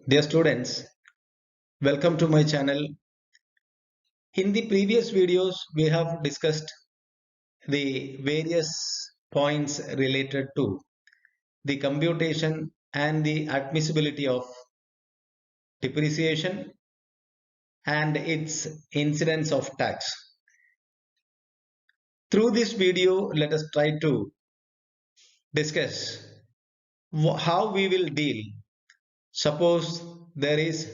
Dear students, welcome to my channel. In the previous videos, we have discussed the various points related to the computation and the admissibility of depreciation and its incidence of tax. Through this video, let us try to discuss how we will deal. Suppose there is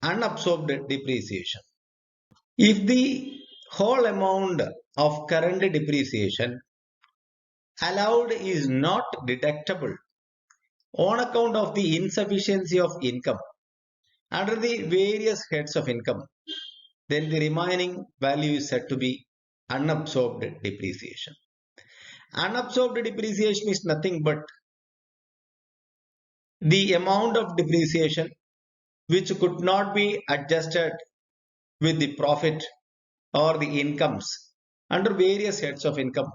unabsorbed depreciation. If the whole amount of current depreciation allowed is not deductible on account of the insufficiency of income under the various heads of income, then the remaining value is said to be unabsorbed depreciation. Unabsorbed depreciation is nothing but the amount of depreciation which could not be adjusted with the profit or the incomes under various heads of income,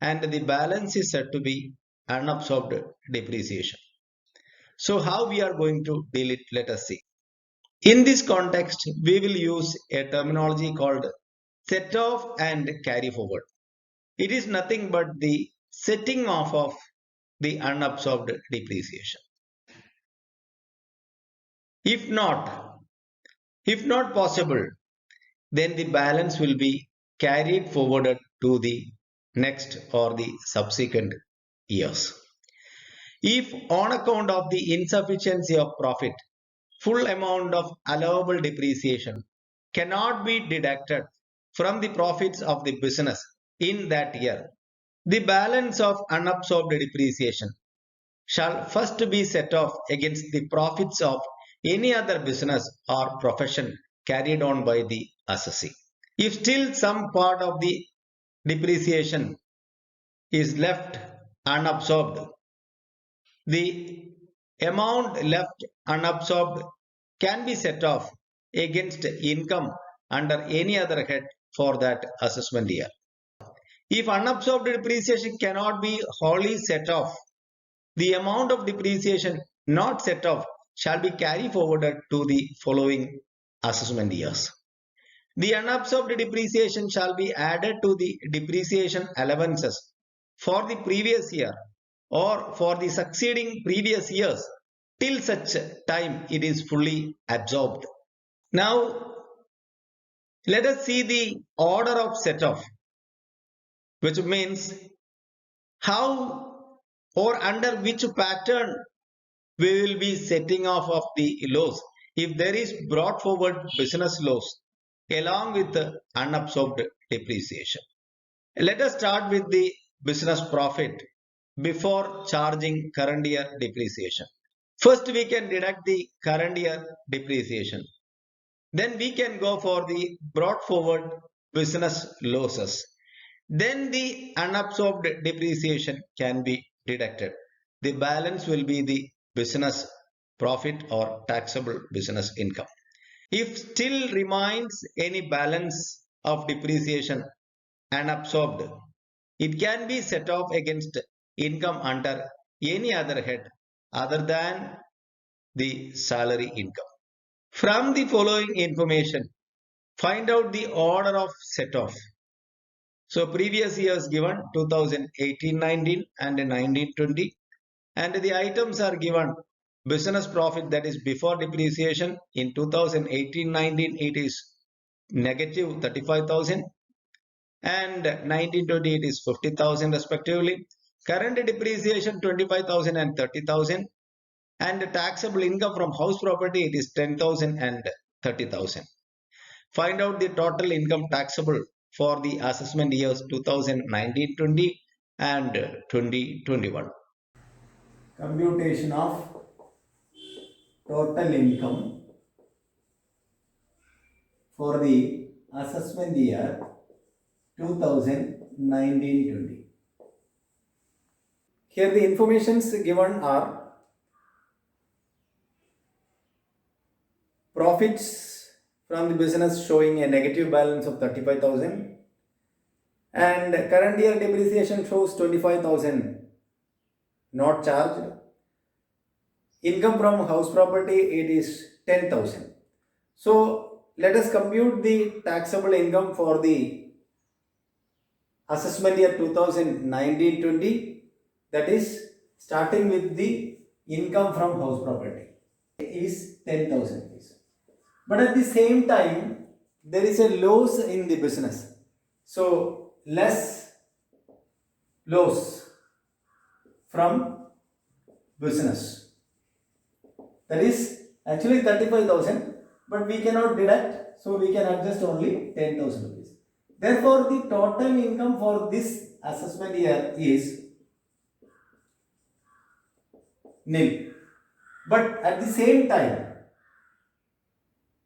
and the balance is said to be unabsorbed depreciation. So how we are going to deal it, let us see. In this context, we will use a terminology called set off and carry forward. It is nothing but the setting off of the unabsorbed depreciation. If not possible, then the balance will be carried forwarded to the next or the subsequent years. If on account of the insufficiency of profit, full amount of allowable depreciation cannot be deducted from the profits of the business in that year, the balance of unabsorbed depreciation shall first be set off against the profits of any other business or profession carried on by the assessee. If still some part of the depreciation is left unabsorbed, the amount left unabsorbed can be set off against income under any other head for that assessment year. If unabsorbed depreciation cannot be wholly set off, the amount of depreciation not set off shall be carried forwarded to the following assessment years. The unabsorbed depreciation shall be added to the depreciation allowances for the previous year or for the succeeding previous years till such time it is fully absorbed. Now, let us see the order of set off, which means how or under which pattern we will be setting off of the loss if there is brought forward business loss along with the unabsorbed depreciation. Let us start with the business profit before charging current year depreciation. First, we can deduct the current year depreciation. Then we can go for the brought forward business losses. Then the unabsorbed depreciation can be deducted. The balance will be the business profit or taxable business income. If still remains any balance of depreciation unabsorbed, it can be set off against income under any other head other than the salary income. From the following information, find out the order of set off. So previous years given 2018-19 and 19-20, and the items are given business profit, that is before depreciation. In 2018-19 it is negative 35,000 and 19-20 it is 50,000 respectively. Current depreciation 25,000 and 30,000, and taxable income from house property it is 10,000 and 30,000. Find out the total income taxable for the assessment years 2019-20 and 2021. Computation of total income for the assessment year 2019-20. Here the informations given are profits from the business showing a negative balance of 35,000 and current year depreciation shows 25,000 not charged. income from house property, it is 10,000. So let us compute the taxable income for the assessment year 2019-20, that is starting with the income from house property is 10,000 rupees. But at the same time, there is a loss in the business. So less loss from business. That is actually 35,000, but we cannot deduct, so we can adjust only 10,000 rupees. Therefore, the total income for this assessment year is nil. But at the same time,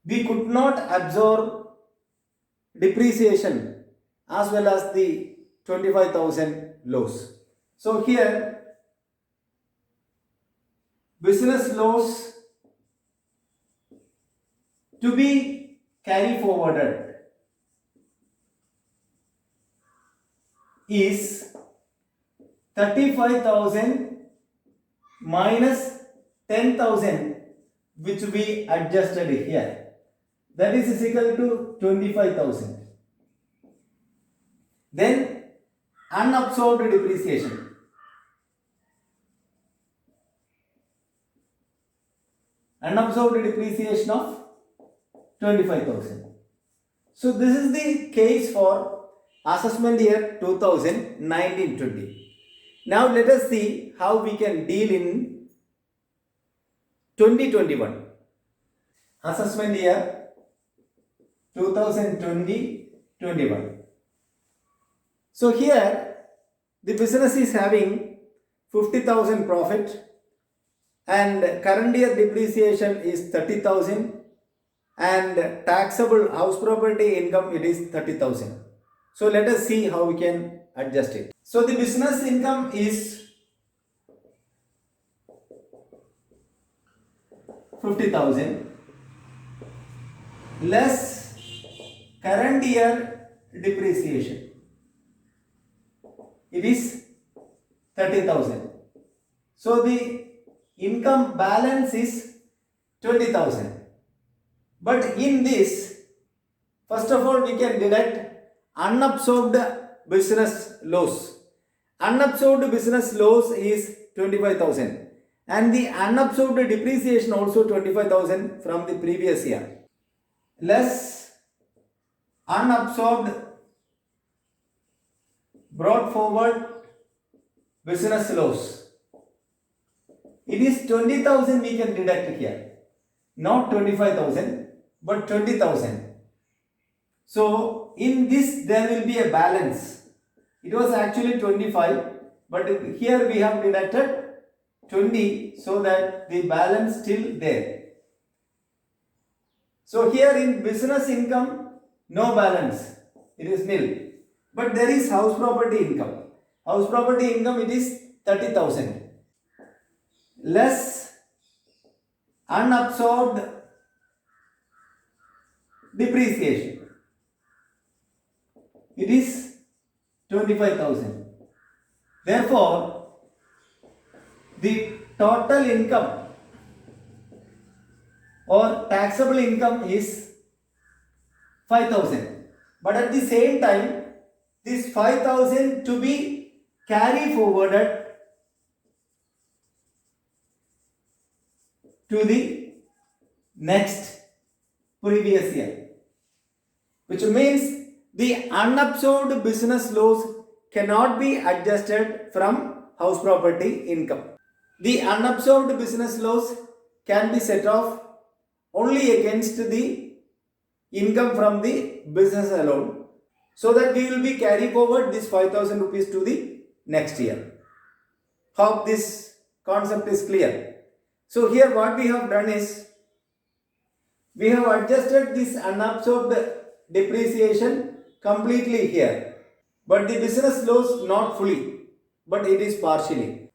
we could not absorb depreciation as well as the 25,000 loss. So here, business loss to be carry forwarded is 35,000 minus 10,000, which we adjusted here. That is equal to 25,000. Then unabsorbed depreciation. Unabsorbed depreciation of 25,000. So this is the case for assessment year 2019-20. Now let us see how we can deal in 2021. Assessment year 2020-21. So here the business is having 50,000 profit and current year depreciation is 30,000 and taxable house property income it is 30,000. So let us see how we can adjust it. So the business income is 50,000 less current year depreciation. It is 30,000. So the income balance is 20,000. But in this, first of all, we can deduct unabsorbed business loss. Unabsorbed business loss is 25,000 and the unabsorbed depreciation also 25,000 from the previous year. Less unabsorbed brought forward business loss. It is 20,000 we can deduct here, not 25,000 but 20,000. So in this there will be a balance. It was actually 25, but here we have deducted 20 so that the balance still there. So here in business income, no balance, it is nil. But there is house property income. House property income it is 30,000. Less unabsorbed depreciation. It is 25,000. Therefore, the total income or taxable income is 5,000. But at the same time, this 5,000 to be carry forwarded to the next previous year, which means the unabsorbed business loss cannot be adjusted from house property income. The unabsorbed business loss can be set off only against the income from the business alone, so that we will be carry forward this 5,000 rupees to the next year. Hope this concept is clear. So here what we have done is, we have adjusted this unabsorbed depreciation completely here, but the business loss not fully, but it is partially.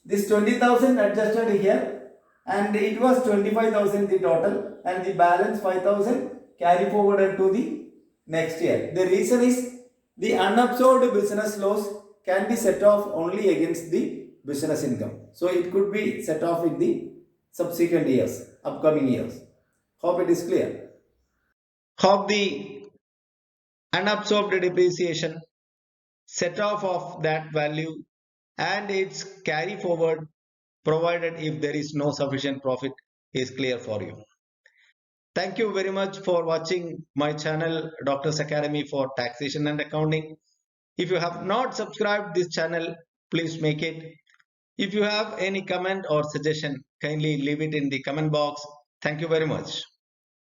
This 20,000 adjusted here and it was 25,000 the total and the balance 5,000 carry forwarded to the next year. The reason is the unabsorbed business loss can be set off only against the business income. So it could be set off in the subsequent years, upcoming years. Hope it is clear. Of the unabsorbed depreciation, set off of that value and its carry forward provided if there is no sufficient profit is clear for you. Thank you very much for watching my channel Doctor's Academy for Taxation and Accounting. If you have not subscribed this channel, please make it. If you have any comment or suggestion, kindly leave it in the comment box. Thank you very much.